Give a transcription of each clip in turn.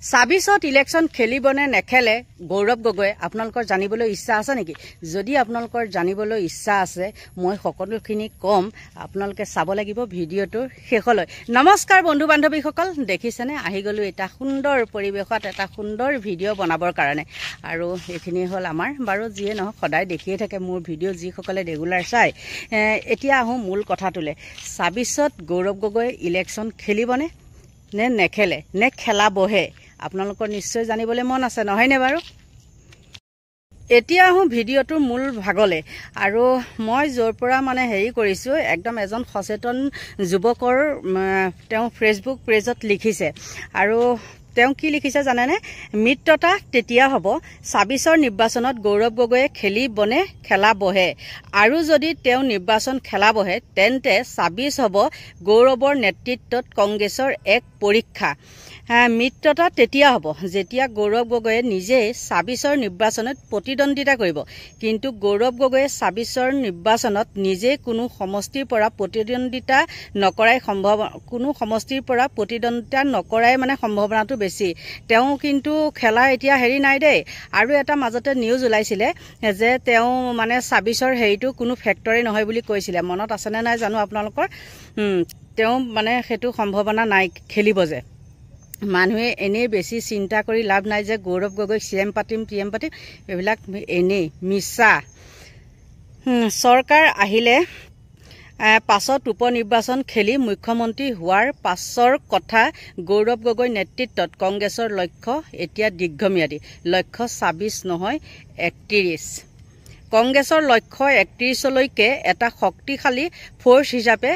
২৬ত election খেলিবনে নেখেলে গৌৰৱ গগৈ আপোনালোকৰ জানিবলৈ ইচ্ছা আছে নেকি? যদি আপোনালোকৰ জানিবলৈ ইচ্ছা আছে মই সকলোখিনি কম, আপোনালোকে চাব লাগিব ভিডিঅ'টোৰ শেষলৈ। নমস্কাৰ বন্ধু বান্ধৱীসকল, দেখিছেনে আহি গ'লো এটা সুন্দৰ পৰিৱেশত এটা সুন্দৰ ভিডিঅ' বনাবৰ কাৰণে। আৰু এইখিনি হ'ল আমাৰ বাৰু যিয়ে নহওক সদায় দেখিয়ে থাকে মোৰ ভিডিঅ' যিসকলে ৰেগুলাৰ চায়। এতিয়া আহোঁ মূল কথাটোলৈ। ২৬ত গৌৰৱ গগৈ ইলেকশ্যন খেলিবনে নে নেখেলে নে খেলাবহে আপোনালোকৰ নিশ্চয় জানিবলৈ মন আছে, নহয়নে বাৰু? এতিয়া আহোঁ ভিডিঅ'টোৰ মূল ভাগলৈ। আৰু মই য'ৰ পৰা মানে হেৰি কৰিছোঁ, একদম এজন সচেতন যুৱকৰ তেওঁ ফেচবুক পেজত লিখিছে। আৰু তেওঁ কি লিখিছে জানেনে? মিত্ৰতা তেতিয়া হ'ব ২৬ৰ নিৰ্বাচনত গৌৰৱ গগৈয়ে খেলিবনে খেলাবহে, আৰু যদি তেওঁ নিৰ্বাচন খেলাবহে তেন্তে ২৬ হ'ব গৌৰৱৰ নেতৃত্বত কংগ্ৰেছৰ এক পৰীক্ষা। মিত্ৰতা তেতিয়া হ'ব যেতিয়া গৌৰৱ গগৈয়ে নিজেই ২৬ৰ নিৰ্বাচনত প্ৰতিদ্বন্দ্বিতা কৰিব। কিন্তু গৌৰৱ গগৈয়ে ২৬ৰ নিৰ্বাচনত নিজেই কোনো সমষ্টিৰ পৰা প্ৰতিদ্বন্দ্বিতা নকৰাই মানে সম্ভাৱনাটো বেছি। তেওঁ কিন্তু খেলা এতিয়া হেৰি নাই দেই। আৰু এটা মাজতে নিউজ ওলাইছিলে যে তেওঁ মানে ২৬ৰ হেৰিটো কোনো ফেক্টৰী নহয় বুলি কৈছিলে, মনত আছেনে নাই জানো আপোনালোকৰ? তেওঁ মানে সেইটো সম্ভাৱনা নাই খেলিব যে। মানুহে এনেই বেছি চিন্তা কৰি লাভ নাই যে গৌৰৱ গগৈক CM পাতিম এইবিলাক এনেই মিছা। চৰকাৰ আহিলে পাছত উপ নিৰ্বাচন খেলি মুখ্যমন্ত্ৰী হোৱাৰ পাছৰ কথা। গৌৰৱ গগৈ নেতৃত্বত কংগ্ৰেছৰ লক্ষ্য এতিয়া দীৰ্ঘম্যাদী। লক্ষ্য ২৬ নহয় ৩১। কংগ্ৰেছৰ লক্ষ্য ৩১লৈকে এটা শক্তিশালী ফ'ৰ্চ হিচাপে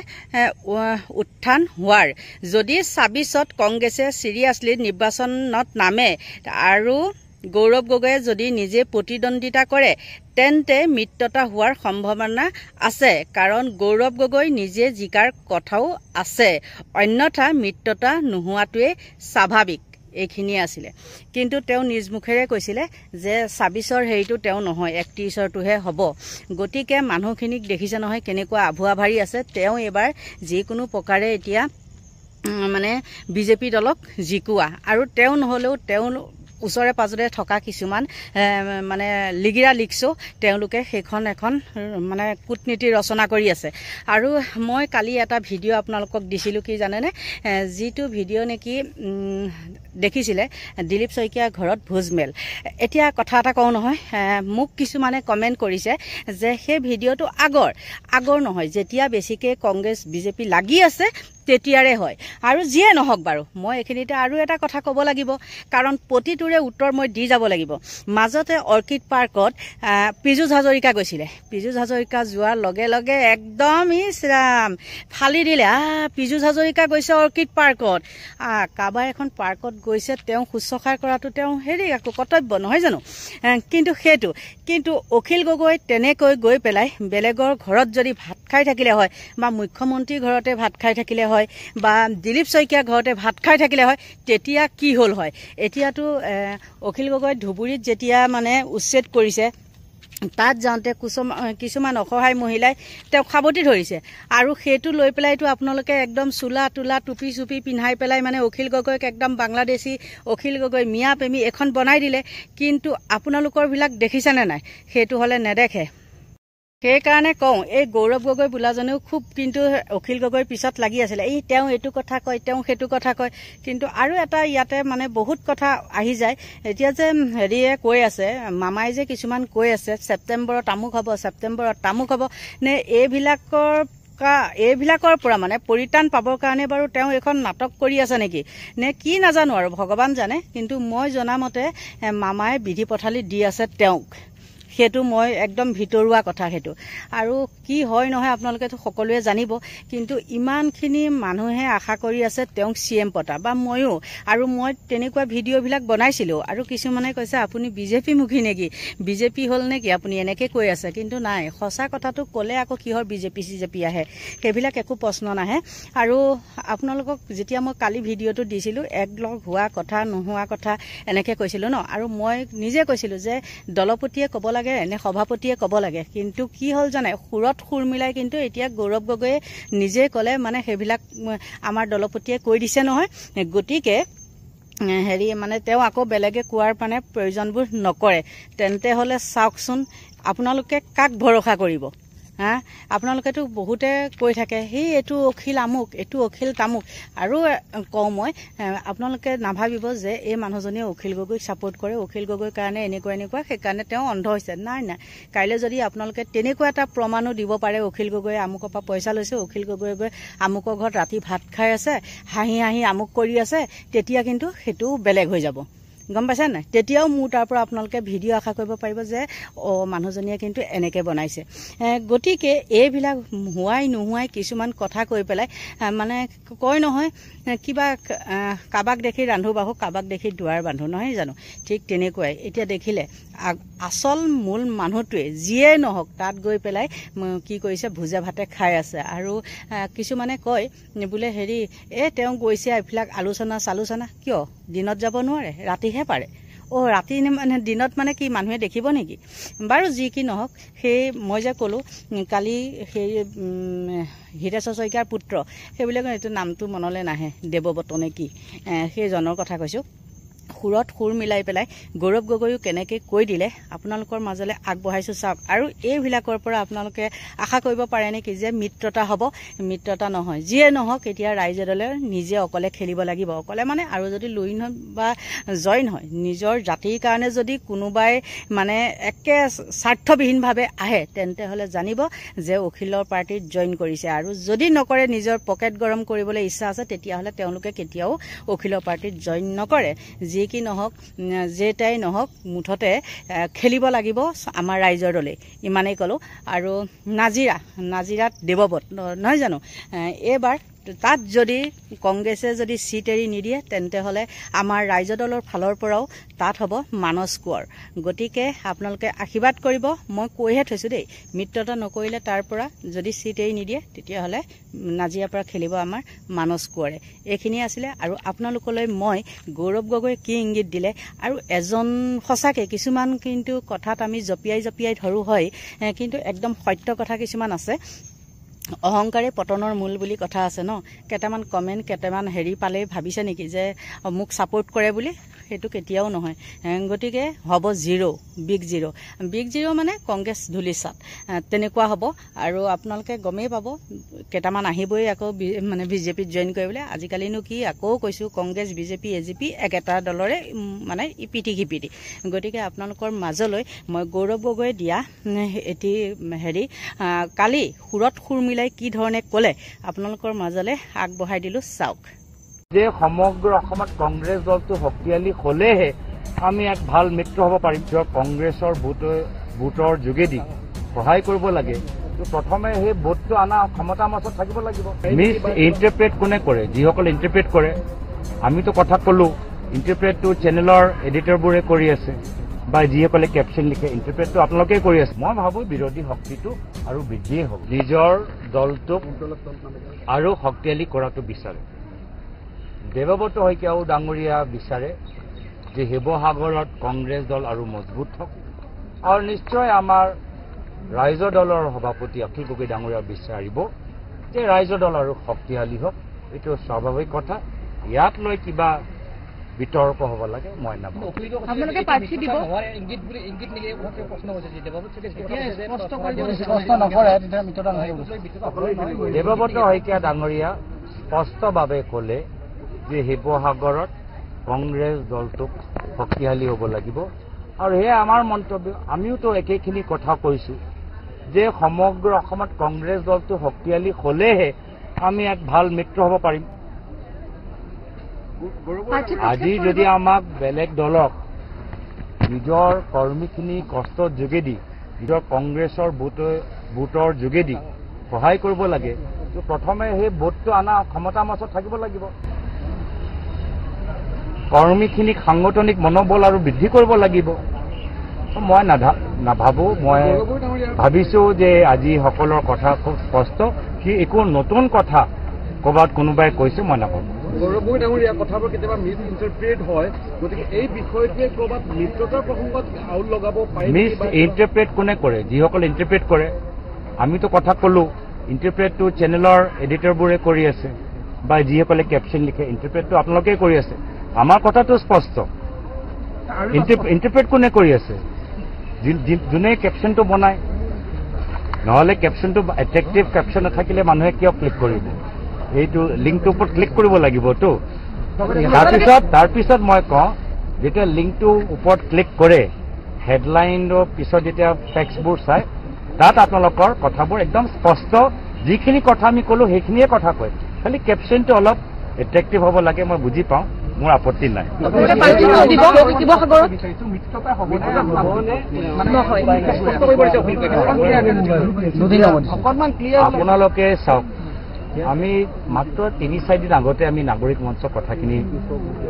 উত্থান হোৱাৰ। যদি ২৬ত কংগ্ৰেছে চিৰিয়াছলি নিৰ্বাচনত নামে আৰু গৌৰৱ গগৈয়ে যদি নিজে প্ৰতিদ্বন্দ্বিতা কৰে তেন্তে মিত্ৰতা হোৱাৰ সম্ভাৱনা আছে, কাৰণ গৌৰৱ গগৈ নিজে জিকাৰ কথাও আছে। অন্যথা মিত্ৰতা নোহোৱাটোৱে স্বাভাৱিক। এইখিনিয়ে আছিলে। কিন্তু তেওঁ নিজ মুখেৰে কৈছিলে যে ২৬ৰ হেৰিটো তেওঁ নহয় ৩১ৰটোহে হ'ব। গতিকে মানুহখিনিক দেখিছে নহয় কেনেকুৱা আভুৱা ভাৰি আছে। তেওঁ এইবাৰ যিকোনো প্ৰকাৰে এতিয়া মানে বিজেপি দলক জিকোৱা, আৰু তেওঁ নহ'লেও তেওঁ ওচৰে পাজৰে থকা কিছুমান মানে লিগিৰা লিগছো তেওঁলোকে সেইখন এখন মানে কূটনীতি ৰচনা কৰি আছে। আৰু মই কালি এটা ভিডিঅ' আপোনালোকক দিছিলোঁ, কি জানেনে? যিটো ভিডিঅ' নেকি দেখিছিলে দিলীপ শইকীয়াৰ ঘৰত ভোজমেল। এতিয়া কথা এটা কওঁ নহয়, মোক কিছুমানে কমেণ্ট কৰিছে যে সেই ভিডিঅ'টো আগৰ নহয়, যেতিয়া বেছিকৈ কংগ্ৰেছ বিজেপি লাগি আছে তেতিয়াৰে হয়। আৰু যিয়ে নহওক বাৰু, মই এইখিনিতে আৰু এটা কথা ক'ব লাগিব, কাৰণ প্ৰতিটোৰে উত্তৰ মই দি যাব লাগিব। মাজতে অৰ্কিড পাৰ্কত পীযুষ হাজৰিকা গৈছিলে। পীযুষ হাজৰিকা যোৱাৰ লগে লগে একদম ইছৰাম ফালি দিলে, পীযুষ হাজৰিকা গৈছে অৰ্কিড পাৰ্কত। কাৰোবাৰ এখন পাৰ্কত গৈছে, তেওঁ শুশ্ৰূষা কৰাটো তেওঁ হেৰি আকৌ কৰ্তব্য নহয় জানো? কিন্তু অখিল গগৈ তেনেকৈ গৈ পেলাই বেলেগৰ ঘৰত যদি ভাত খাই থাকিলে হয়, বা মুখ্যমন্ত্ৰীৰ ঘৰতে ভাত খাই থাকিলে হয়, বা দিলীপ শইকীয়াৰ ঘৰতে ভাত খাই থাকিলে হয়, তেতিয়া কি হ'ল হয়? এতিয়াতো অখিল গগৈ ধুবুৰীত যেতিয়া মানে উচ্ছেদ কৰিছে, তাত যাওঁতে কিছুমান অসহায় মহিলাই তেওঁক সাৱটি ধৰিছে। আৰু সেইটো লৈ পেলাইতো আপোনালোকে একদম চোলা তোলা টুপি চুপি পিন্ধাই পেলাই মানে অখিল গগৈক একদম বাংলাদেশী অখিল গগৈ মিয়া প্ৰেমী এখন বনাই দিলে। কিন্তু আপোনালোকৰবিলাক দেখিছেনে নাই? সেইটো হ'লে নেদেখে। সেইকাৰণে কওঁ, এই গৌৰৱ গগৈ বোলাজনেও খুব কিন্তু অখিল গগৈৰ পিছত লাগি আছিলে। তেওঁ এইটো কথা কয়, তেওঁ সেইটো কথা কয়। কিন্তু আৰু এটা ইয়াতে মানে বহুত কথা আহি যায়। এতিয়া যে হেৰিয়ে কৈ আছে, মামাই যে কিছুমান কৈ আছে ছেপ্টেম্বৰত আমুক হ'ব, ছেপ্টেম্বৰত তামুক হ'ব, নে এইবিলাকৰ পৰা মানে পৰিত্ৰাণ পাবৰ কাৰণে বাৰু তেওঁ এখন নাটক কৰি আছে নেকি নে কি নাজানো আৰু, ভগৱান জানে। কিন্তু মই জনামতে মামাই বিধি পথালি দি আছে তেওঁক। সেইটো মই একদম ভিতৰুৱা কথা সেইটো। আৰু কি হয় নহয় আপোনালোকেতো সকলোৱে জানিব। কিন্তু ইমানখিনি মানুহে আশা কৰি আছে তেওঁক CM পতা, বা ময়ো। আৰু মই তেনেকুৱা ভিডিঅ'বিলাক বনাইছিলোঁ। আৰু কিছুমানে কৈছে আপুনি বিজেপি মুখী নেকি, বিজেপি হ'ল নেকি আপুনি, এনেকৈ কৈ আছে। কিন্তু নাই, সঁচা কথাটো ক'লে আকৌ কিহৰ বিজেপি আহে, সেইবিলাক একো প্ৰশ্ন নাহে। আৰু আপোনালোকক যেতিয়া মই কালি ভিডিঅ'টো দিছিলোঁ, একলগ হোৱা কথা নোহোৱা কথা এনেকৈ কৈছিলোঁ ন। আৰু মই নিজে কৈছিলোঁ যে দলপতিয়ে ক'ব লাগে নে সভাপতিয়ে ক'ব লাগে। কিন্তু কি হ'ল জানে, সুৰত সুৰ মিলাই কিন্তু এতিয়া গৌৰৱ গগৈয়ে নিজে ক'লে মানে সেইবিলাক আমাৰ দলপতিয়ে কৈ দিছে নহয়। গতিকে হেৰি মানে তেওঁ আকৌ বেলেগে কোৱাৰ মানে প্ৰয়োজনবোৰ নকৰে তেন্তে হ'লে চাওকচোন আপোনালোকে কাক ভৰসা কৰিব হা আপোনালোকেতো বহুতে কৈ থাকে সেই এইটো অখিল আমুক এইটো অখিল তামুক আৰু কওঁ মই আপোনালোকে নাভাবিব যে এই মানুহজনীয়ে অখিল গগৈক ছাপোৰ্ট কৰে অখিল গগৈৰ কাৰণে এনেকুৱা সেইকাৰণে তেওঁ অন্ধ হৈছে নাই কাইলৈ যদি আপোনালোকে তেনেকুৱা এটা প্ৰমাণো দিব পাৰে অখিল গগৈয়ে আমুকৰ পৰা পইচা লৈছে অখিল গগৈয়ে গৈ আমুকৰ ঘৰত ৰাতি ভাত খাই আছে হাঁহি আমুক কৰি আছে তেতিয়া কিন্তু সেইটো বেলেগ হৈ যাব গম পাইছে নাই তেতিয়াও মোৰ তাৰ পৰা আপোনালোকে ভিডিঅ' আশা কৰিব পাৰিব যে মানুহজনীয়ে কিন্তু এনেকে বনাইছে গতিকে এইবিলাক নোহোৱাই কিছুমান কথা কৈ পেলাই মানে কয় নহয় কিবা কাবাক দেখি ৰান্ধো বাহু কাবাক দেখি দুৱাৰ বান্ধো নহয় জানো ঠিক তেনেকুৱাই এতিয়া দেখিলে আচল মূল মানুহটোৱে যিয়ে নহওক তাত গৈ পেলাই কি কৰিছে ভোজে ভাতে খাই আছে আৰু কিছুমানে কয় বোলে হেৰি তেওঁ গৈছে এইবিলাক আলোচনা কিয় দিনত যাব নোৱাৰে ৰাতিহে পাৰে ৰাতি মানে দিনত মানে কি মানুহে দেখিব নেকি বাৰু যি কি নহওক সেই মই যে ক'লো কালি সেই হীৰেশ্বৰ শইকীয়াৰ পুত্ৰ সেইবিলাক এইটো নামটো মনলৈ নাহে দেৱব্ৰত নে কি সেইজনৰ কথা কৈছোঁ সুৰত সুৰ মিলাই পেলাই গৌৰৱ গগৈও কেনেকৈ কৈ দিলে আপোনালোকৰ মাজলৈ আগবঢ়াইছোঁ চাওক আৰু এইবিলাকৰ পৰা আপোনালোকে আশা কৰিব পাৰে নেকি যে মিত্ৰতা হ'ব মিত্ৰতা নহয় যিয়ে নহওক এতিয়া ৰাইজে দলে নিজে অকলে খেলিব লাগিব অকলে মানে আৰু যদি লুইন হয় বা জইন হয় নিজৰ জাতিৰ কাৰণে যদি কোনোবাই মানে একে স্বাৰ্থবিহীনভাৱে আহে তেন্তে হ'লে জানিব যে অখিলৰ পাৰ্টিত জইন কৰিছে আৰু যদি নকৰে নিজৰ পকেট গৰম কৰিবলৈ ইচ্ছা আছে তেতিয়াহ'লে তেওঁলোকে কেতিয়াও অখিলৰ পাৰ্টিত জইন নকৰে যি কি নহওক যেটাই নহওক মুঠতে খেলিব লাগিব আমাৰ ৰাইজৰ দলে ইমানেই ক'লো আৰু নাজিৰাত দেৱব্ৰত নহয় জানো এইবাৰ তাত যদি কংগ্ৰেছে যদি চিট এৰি নিদিয়ে তেন্তে হ'লে আমাৰ ৰাইজৰ দলৰ ফালৰ পৰাও তাত হ'ব মানস কোঁৱৰ গতিকে আপোনালোকে আশীৰ্বাদ কৰিব মই কৈহে থৈছোঁ দেই মিত্ৰতা নকৰিলে তাৰ পৰা যদি চিট এৰি নিদিয়ে তেতিয়াহ'লে নাজিৰাৰ পৰা খেলিব আমাৰ মানস কোঁৱৰে এইখিনি আছিলে আৰু আপোনালোকলৈ মই গৌৰৱ গগৈয়ে কি ইংগিত দিলে আৰু এজন সঁচাকৈ কিছুমান কিন্তু কথাত আমি জপিয়াই ধৰোঁ হয় কিন্তু একদম সত্য কথা কিছুমান আছে অহংকাৰে পতনৰ মূল বুলি কথা আছে ন কেইটামান কমেণ্ট কেইটামান হেৰি পালেই ভাবিছে নেকি যে মোক ছাপোৰ্ট কৰে বুলি সেইটো কেতিয়াও নহয় গতিকে হ'ব বিগ জিৰ' মানে কংগ্ৰেছ ধূলিচাত তেনেকুৱা হ'ব আৰু আপোনালোকে গমেই পাব কেইটামান আহিবই আকৌ মানে বিজেপিত জইন কৰিবলৈ আজিকালিনো কি আকৌ কৈছোঁ কংগ্ৰেছ বিজেপি এজিপি একেটা দলৰে মানে ইপিটি সিপিটি গতিকে আপোনালোকৰ মাজলৈ মই গৌৰৱ গগৈয়ে দিয়া এটি হেৰি কালি সুৰত সুৰ মিলাই কি ধৰণে ক'লে আপোনালোকৰ মাজলৈ আগবঢ়াই দিলোঁ চাওক যে সমগ্ৰ অসমত কংগ্ৰেছ দলটো শক্তিশালী হ'লেহে আমি এক ভাল মিত্ৰ হ'ব পাৰিম কংগ্ৰেছৰ ভোটৰ যোগেদি সহায় কৰিব লাগে প্ৰথমে সেই ভোটটো অনা ক্ষমতাৰ মাজত থাকিব লাগিব মিছ ইণ্টাৰপ্ৰেট কোনে কৰে যিসকলে ইণ্টাৰপ্ৰেট কৰে আমিতো কথা ক'লো ইণ্টাৰপ্ৰেটটো চেনেলৰ এডিটৰবোৰে কৰি আছে বা যিসকলে কেপশ্যন লিখে ইণ্টাৰপ্ৰেটটো আপোনালোকেই কৰি আছে মই ভাবোঁ বিৰোধী শক্তিটো আৰু বৃদ্ধিয়ে হ'ব নিজৰ দলটোক আৰু শক্তিশালী কৰাটো বিচাৰে দেৱব্ৰত শইকীয়াও ডাঙৰীয়া বিচাৰে যে শিৱসাগৰত কংগ্ৰেছ দল আৰু মজবুত হওক আৰু নিশ্চয় আমাৰ ৰাইজৰ দলৰ সভাপতি অখিল গগৈ ডাঙৰীয়া বিচাৰিব যে ৰাইজৰ দল আৰু শক্তিশালী হওক এইটো স্বাভাৱিক কথা ইয়াত লৈ কিবা বিতৰ্ক হ'ব লাগে মই নাভাবোঁ দেৱব্ৰত শইকীয়া ডাঙৰীয়া স্পষ্টভাৱে ক'লে যে শিৱসাগৰত কংগ্ৰেছ দলটোক শক্তিশালী হ'ব লাগিব আৰু সেয়া আমাৰ মন্তব্য আমিওতো একেখিনি কথা কৈছোঁ যে সমগ্ৰ অসমত কংগ্ৰেছ দলটো শক্তিশালী হ'লেহে আমি এক ভাল মিত্ৰ হ'ব পাৰিম আজি যদি আমাক বেলেগ দলক নিজৰ কৰ্মীখিনি কষ্টৰ যোগেদি নিজৰ কংগ্ৰেছৰ ভোটৰ যোগেদি সহায় কৰিব লাগে প্ৰথমে সেই ভোটটো অনা ক্ষমতাৰ মাজত থাকিব লাগিব কৰ্মীখিনিক সাংগঠনিক মনোবল আৰু বৃদ্ধি কৰিব লাগিব মই নাভাবোঁ মই ভাবিছোঁ যে আজি সকলৰ কথা খুব স্পষ্ট কি একো নতুন কথা ক'ৰবাত কোনোবাই কৈছে মই নাভাবোঁ গৌৰৱ গগৈ ডাঙৰীয়া কথাবোৰ কেতিয়াবা মিছ ইণ্টাৰপ্ৰেট হয় গতিকে এই বিষয়টোৱে ক'ৰবাত মিত্ৰতাৰ প্ৰসংগত আউল লগাব পাৰে মিছ ইণ্টাৰপ্ৰেট কোনে কৰে যিসকলে ইণ্টাৰপ্ৰেট কৰে আমিতো কথা ক'লো ইণ্টাৰপ্ৰেটটো চেনেলৰ এডিটৰবোৰে কৰি আছে বা যিসকলে কেপশ্যন লিখে ইণ্টাৰপ্ৰেটটো আপোনালোকেই কৰি আছে আমাৰ কথাটো স্পষ্ট ইণ্টাৰপ্ৰেট কোনে কৰি আছে যোনে কেপশ্যনটো বনায় নহ'লে কেপশ্যনটো এট্ৰেক্টিভ কেপশ্যন নাথাকিলে মানুহে কিয় ক্লিক কৰিব এইটো লিংকটোৰ ওপৰত ক্লিক কৰিব লাগিবতো তাৰপিছত মই কওঁ যেতিয়া লিংকটোৰ ওপৰত ক্লিক কৰে হেডলাইনৰ পিছত যেতিয়া টেক্সটবোৰ চাই তাত আপোনালোকৰ কথাবোৰ একদম স্পষ্ট যিখিনি কথা আমি ক'লো সেইখিনিয়ে কথা কয় খালি কেপশ্যনটো অলপ এট্ৰেক্টিভ হ'ব লাগে মই বুজি পাওঁ মোৰ আপত্তি নাই আপোনালোকে চাওক আমি মাত্ৰ ৩-৪ দিন আগতে আমি নাগৰিক মঞ্চৰ কথাখিনি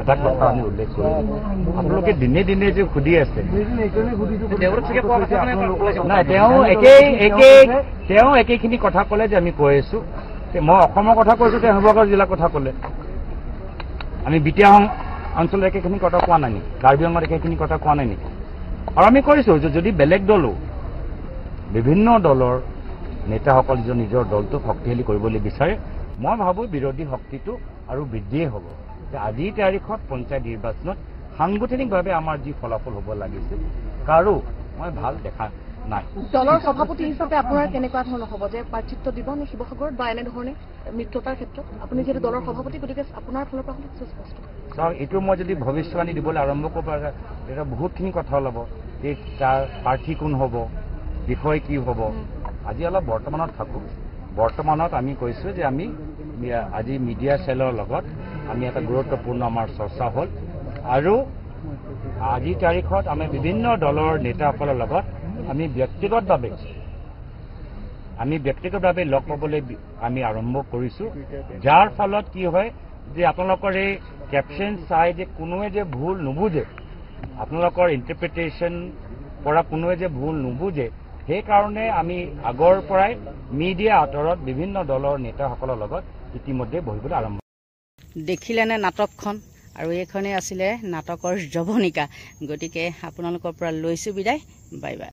এটা কথা আমি উল্লেখ কৰিলোঁ আপোনালোকে দিনে দিনে যে সুধি আছে নাই তেওঁ একেখিনি কথা ক'লে যে আমি কৈ আছো মই অসমৰ কথা কৈছো তেওঁ শিৱসাগৰ জিলাৰ কথা ক'লে আমি বিটিয়া অঞ্চলৰ একেখিনি কথা কোৱা নাই নেকি কাৰ্বি আংলঙত একেখিনি কথা কোৱা নাই নেকি আৰু আমি কৰিছো যে যদি বেলেগ দলো বিভিন্ন দলৰ নেতাসকল নিজৰ দলটোক শক্তিশালী কৰিবলৈ বিচাৰে মই ভাবোঁ বিৰোধী শক্তিটো আৰু বৃদ্ধিয়ে হ'ব যে আজিৰ তাৰিখত পঞ্চায়ত নিৰ্বাচনত সাংগঠনিকভাৱে আমাৰ যি ফলাফল হ'ব লাগিছিল কাৰো মই ভাল দেখা নাই দলৰ সভাপতি হিচাপে আপোনাৰ কেনেকুৱা ধৰণৰ হ'ব যে প্ৰাৰ্থিত্ব দিব নে শিৱসাগৰত বা এনেধৰণে মিত্ৰতাৰ ক্ষেত্ৰত আপুনি যিহেতু দলৰ সভাপতি গতিকে আপোনাৰ ফালৰ পৰা স্পষ্ট চাওক এইটো মই যদি ভৱিষ্যবাণী দিবলৈ আৰম্ভ কৰিব পাৰে তেতিয়া বহুতখিনি কথা ওলাব যে তাৰ প্ৰাৰ্থী কোন হ'ব বিষয় কি হ'ব আজি অলপ বৰ্তমানত থাকোঁ বৰ্তমানত আমি কৈছোঁ যে আমি আজি মিডিয়া চেলৰ লগত আমি এটা গুৰুত্বপূৰ্ণ আমাৰ চৰ্চা হ'ল আৰু আজিৰ তাৰিখত আমি বিভিন্ন দলৰ নেতাসকলৰ লগত আমি ব্যক্তিগতভাৱে লগ পাবলৈ আমি আৰম্ভ কৰিছোঁ যাৰ ফলত কি হয় যে আপোনালোকৰ এই কেপশ্যন চাই যে কোনোৱে যে ভুল নুবুজে আপোনালোকৰ ইণ্টাৰপ্ৰিটেশ্যন পৰা কোনোৱে যে ভুল নুবুজে সেইকাৰণে আমি আগৰ পৰাই মিডিয়া আঁতৰত বিভিন্ন দলৰ নেতাসকলৰ লগত ইতিমধ্যে বহিবলৈ আৰম্ভ দেখিলেনে নাটকখন আৰু এইখনেই আছিলে নাটকৰ জৱনিকা গতিকে আপোনালোকৰ পৰা লৈছোঁ বিদায় বাই বাই